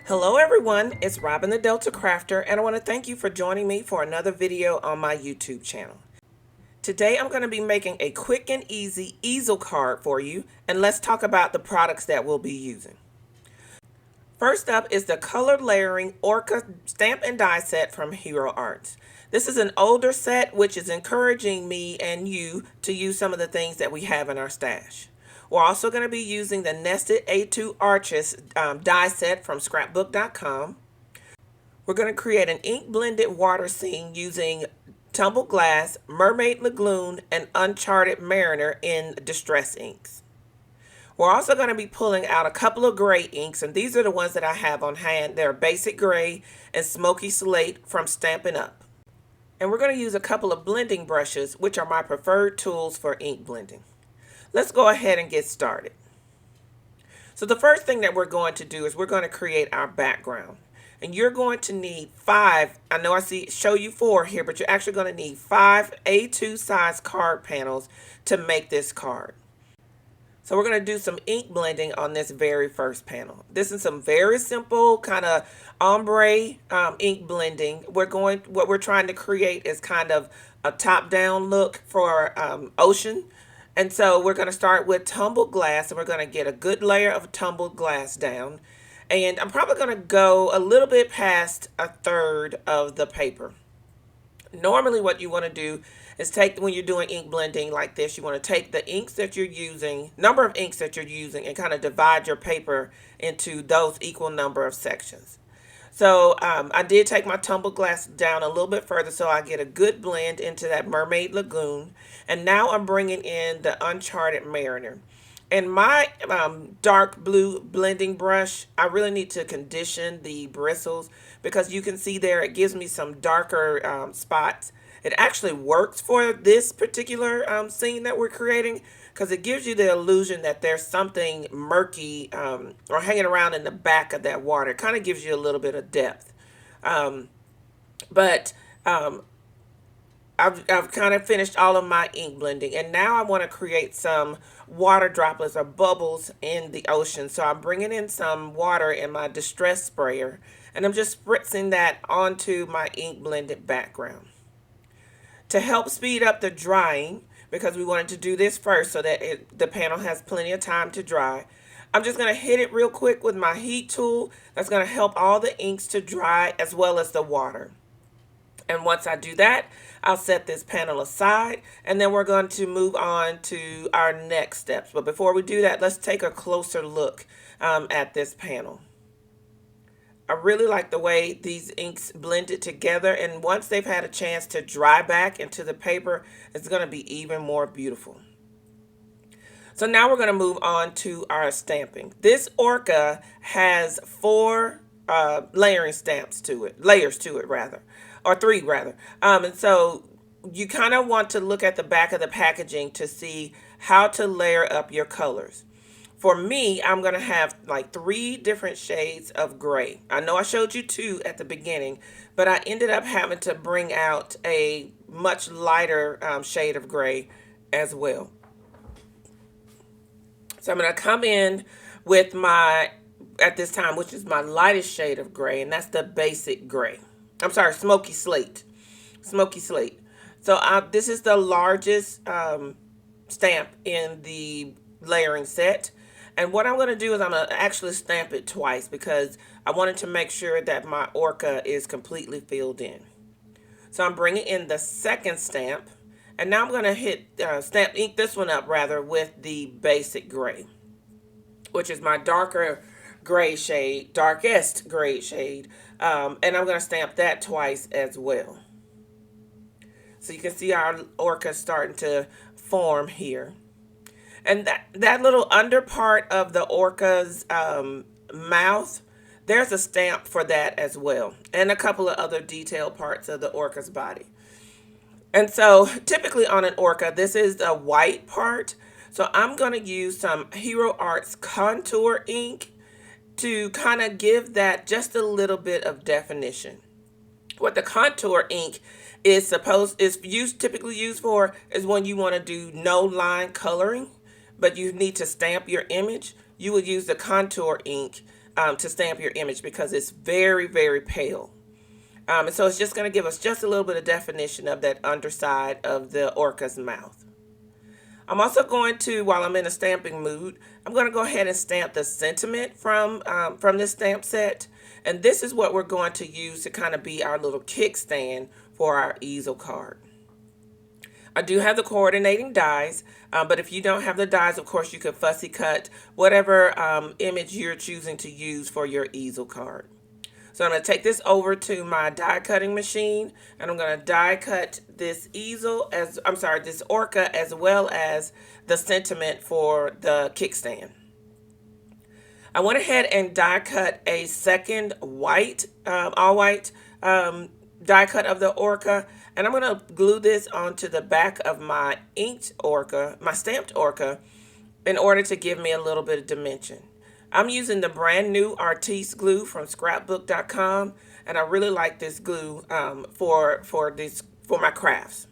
Hello everyone, it's Robin the Delta Crafter and I want to thank you for joining me for another video on my YouTube channel. Today I'm going to be making a quick and easy easel card for you, and let's talk about the products that we'll be using. First up is the color layering Orca stamp and die set from Hero Arts. This is an older set which is encouraging me and you to use some of the things that we have in our stash. We're also going to be using the nested A2 arches die set from scrapbook.com. We're going to create an ink blended water scene using Tumbled Glass, Mermaid Lagoon, and Uncharted Mariner in Distress inks. We're also going to be pulling out a couple of gray inks, and these are the ones that I have on hand. They're Basic Gray and Smoky Slate from Stampin' Up. And we're going to use a couple of blending brushes, which are my preferred tools for ink blending. Let's go ahead and get started. So the first thing that we're going to do is we're going to create our background. And you're going to need 5, I know I show you 4 here, but you're actually going to need 5 A2 size card panels to make this card. So we're going to do some ink blending on this very first panel. This is some very simple kind of ombre ink blending. What we're trying to create is kind of a top-down look for ocean. And so we're going to start with tumbled glass, and we're going to get a good layer of tumbled glass down. And I'm probably going to go a little bit past a third of the paper. Normally what you want to do is take, when you're doing ink blending like this, you want to take the inks that you're using, number of inks that you're using, and kind of divide your paper into those equal number of sections. So I did take my tumbled glass down a little bit further so I get a good blend into that Mermaid Lagoon. And now I'm bringing in the Uncharted Mariner. And my dark blue blending brush, I really need to condition the bristles because you can see there it gives me some darker spots. It actually works for this particular scene that we're creating because it gives you the illusion that there's something murky or hanging around in the back of that water. It kind of gives you a little bit of depth. I've kind of finished all of my ink blending, and now I want to create some water droplets or bubbles in the ocean. So I'm bringing in some water in my distress sprayer, and I'm just spritzing that onto my ink blended background. To help speed up the drying, because we wanted to do this first so that the panel has plenty of time to dry, I'm just going to hit it real quick with my heat tool. That's going to help all the inks to dry as well as the water. And once I do that, I'll set this panel aside, and then we're going to move on to our next steps. But before we do that, let's take a closer look at this panel. I really like the way these inks blended together, and once they've had a chance to dry back into the paper, it's going to be even more beautiful. So now we're going to move on to our stamping. This Orca has 4 layers to it rather, or 3 rather. And so you kind of want to look at the back of the packaging to see how to layer up your colors. For me, I'm going to have like 3 different shades of gray. I know I showed you 2 at the beginning, but I ended up having to bring out a much lighter shade of gray as well. So I'm going to come in with my, at this time, which is my lightest shade of gray, and that's the Basic Gray. I'm sorry, Smoky Slate. Smoky Slate. So this is the largest stamp in the layering set. And what I'm going to do is I'm going to actually stamp it twice because I wanted to make sure that my Orca is completely filled in. So I'm bringing in the second stamp. And now I'm going to hit ink this one up rather with the Basic Gray, which is my darker gray shade, darkest gray shade. And I'm going to stamp that twice as well. So you can see our Orca starting to form here. And that little under part of the Orca's mouth, there's a stamp for that as well. And a couple of other detailed parts of the Orca's body. And so typically on an Orca, this is the white part. So I'm going to use some Hero Arts contour ink to kind of give that just a little bit of definition. What the contour ink is typically used for is when you want to do no line coloring, but you need to stamp your image. You would use the contour ink to stamp your image because it's very, very pale. And so it's just going to give us just a little bit of definition of that underside of the orca's mouth. I'm also going to, while I'm in a stamping mood, I'm going to go ahead and stamp the sentiment from this stamp set. And this is what we're going to use to kind of be our little kickstand for our easel card. I do have the coordinating dies, but if you don't have the dies, of course, you could fussy cut whatever image you're choosing to use for your easel card. So I'm going to take this over to my die cutting machine, and I'm going to die cut this this orca, as well as the sentiment for the kickstand. I went ahead and die cut a second white, all white die cut of the orca, and I'm going to glue this onto the back of my inked orca, my stamped orca, in order to give me a little bit of dimension. I'm using the brand new Artiste glue from scrapbook.com, and I really like this glue for my crafts.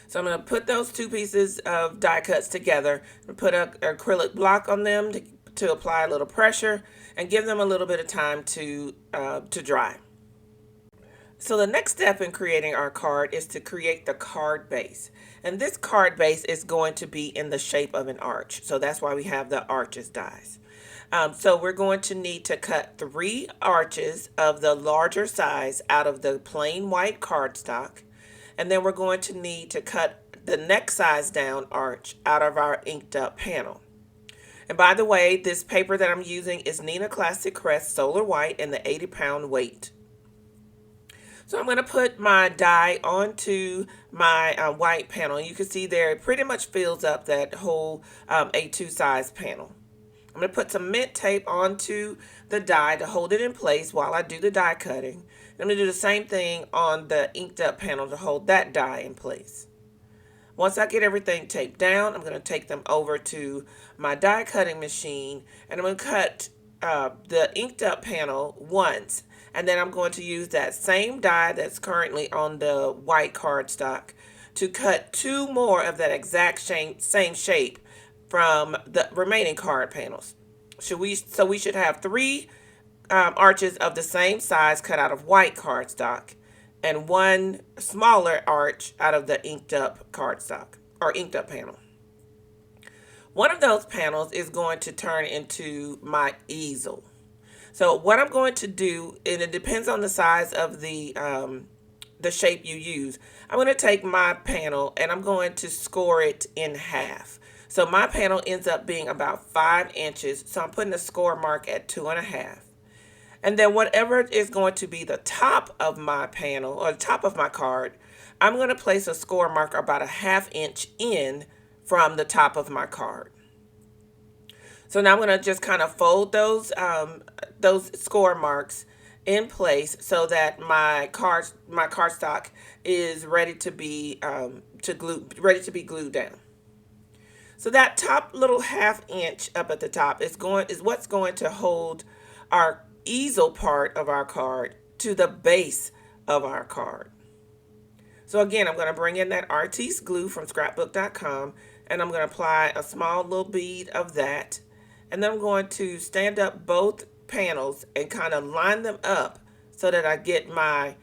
So I'm going to put those two pieces of die cuts together and put an acrylic block on them to apply a little pressure and give them a little bit of time to dry. So the next step in creating our card is to create the card base. And this card base is going to be in the shape of an arch. So that's why we have the arches dies. So we're going to need to cut 3 arches of the larger size out of the plain white cardstock. And then we're going to need to cut the next size down arch out of our inked up panel. And by the way, this paper that I'm using is Neenah Classic Crest Solar White in the 80-pound weight. So I'm going to put my die onto my white panel. You can see there it pretty much fills up that whole A2 size panel. I'm going to put some mint tape onto the die to hold it in place while I do the die cutting. I'm going to do the same thing on the inked up panel to hold that die in place. Once I get everything taped down, I'm going to take them over to my die cutting machine, and I'm going to cut the inked up panel once. And then I'm going to use that same die that's currently on the white cardstock to cut 2 more of that exact same shape from the remaining card panels. So we should have 3 arches of the same size cut out of white cardstock and 1 smaller arch out of the inked up cardstock or inked up panel. One of those panels is going to turn into my easel. So what I'm going to do, and it depends on the size of the shape you use, I'm going to take my panel and I'm going to score it in half. So my panel ends up being about 5 inches. So I'm putting a score mark at 2.5. And then whatever is going to be the top of my panel or the top of my card, I'm going to place a score mark about a 1/2 inch in from the top of my card. So now I'm going to just kind of fold those score marks in place so that my cardstock is ready to be glued down. So that top little 1/2 inch up at the top is what's going to hold our easel part of our card to the base of our card. So again, I'm going to bring in that Artiste glue from scrapbook.com, and I'm going to apply a small little bead of that. And then I'm going to stand up both panels and kind of line them up so that I get my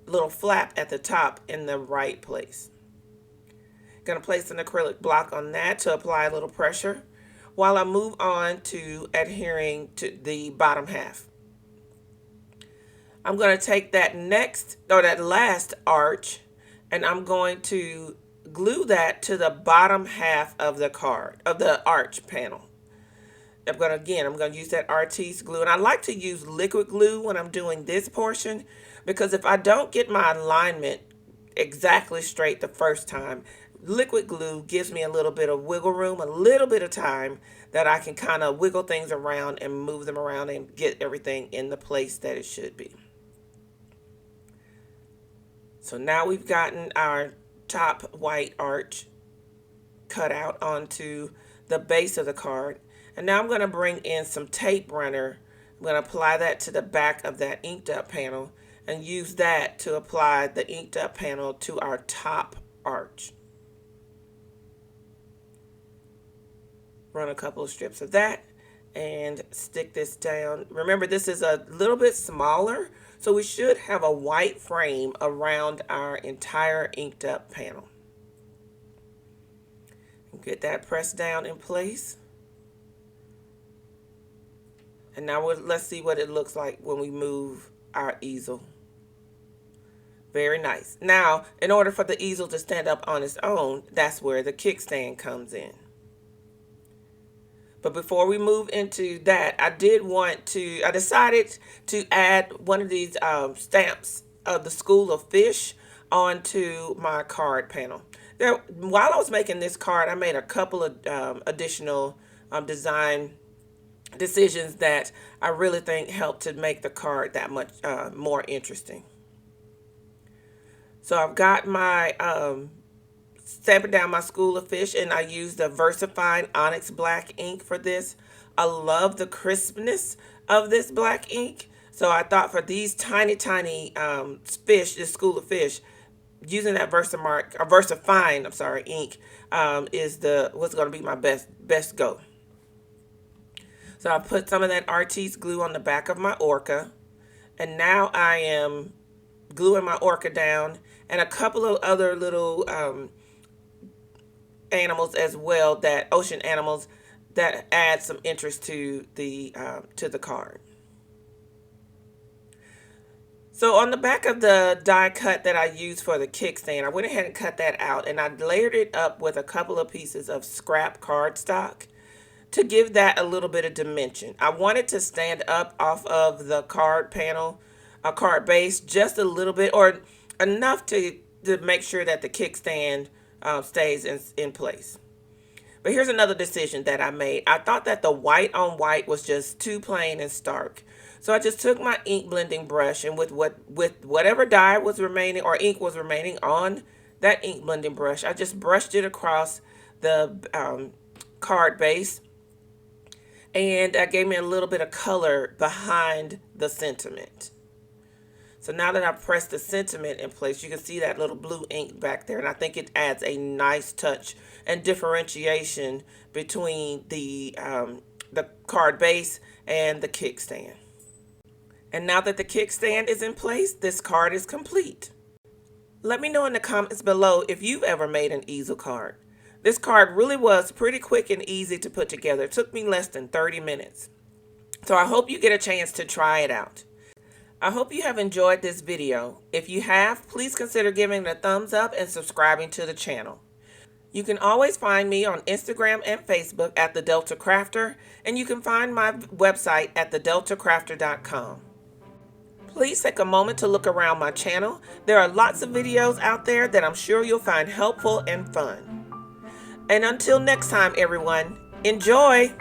little flap at the top in the right place. Going to place an acrylic block on that to apply a little pressure while I move on to adhering to the bottom half. I'm going to take that last arch, and I'm going to glue that to the bottom half of the arch panel. I'm going to use that Artiste glue, and I like to use liquid glue when I'm doing this portion, because if I don't get my alignment exactly straight the first time, liquid glue gives me a little bit of wiggle room, a little bit of time that I can kind of wiggle things around and move them around and get everything in the place that it should be. So now we've gotten our top white arch cut out onto the base of the card. And now I'm going to bring in some tape runner. I'm going to apply that to the back of that inked up panel and use that to apply the inked up panel to our top arch. Run a couple of strips of that, and stick this down. Remember, this is a little bit smaller, so we should have a white frame around our entire inked up panel. Get that pressed down in place. And now let's see what it looks like when we move our easel. Very nice. Now, in order for the easel to stand up on its own, that's where the kickstand comes in. But before we move into that, I decided to add one of these stamps of the School of Fish onto my card panel. While I was making this card, I made a couple of additional design decisions that I really think helped to make the card that much more interesting. So I've got my stamping down my School of Fish, and I used the VersaFine Onyx Black ink for this. I love the crispness of this black ink. So I thought for these tiny fish, this School of Fish, using that VersaFine, ink is what's going to be my best go. So I put some of that Artiste glue on the back of my Orca, and now I am gluing my Orca down, and a couple of other little animals as well, ocean animals that add some interest to the card. So on the back of the die cut that I used for the kickstand, I went ahead and cut that out, and I layered it up with a couple of pieces of scrap cardstock to give that a little bit of dimension. I wanted to stand up off of the card panel, a card base, just a little bit, or enough to make sure that the kickstand stays in place. But here's another decision that I made. I thought that the white on white was just too plain and stark. So I just took my ink blending brush, and with whatever dye was remaining or ink was remaining on that ink blending brush, I just brushed it across the card base, and that gave me a little bit of color behind the sentiment. So now that I've pressed the sentiment in place, you can see that little blue ink back there, and I think it adds a nice touch and differentiation between the card base and the kickstand. And now that the kickstand is in place, this card is complete. Let me know in the comments below if you've ever made an easel card. This card really was pretty quick and easy to put together. It took me less than 30 minutes. So I hope you get a chance to try it out. I hope you have enjoyed this video. If you have, please consider giving it a thumbs up and subscribing to the channel. You can always find me on Instagram and Facebook at The Delta Crafter, and you can find my website at thedeltacrafter.com. Please take a moment to look around my channel. There are lots of videos out there that I'm sure you'll find helpful and fun. And until next time, everyone, enjoy!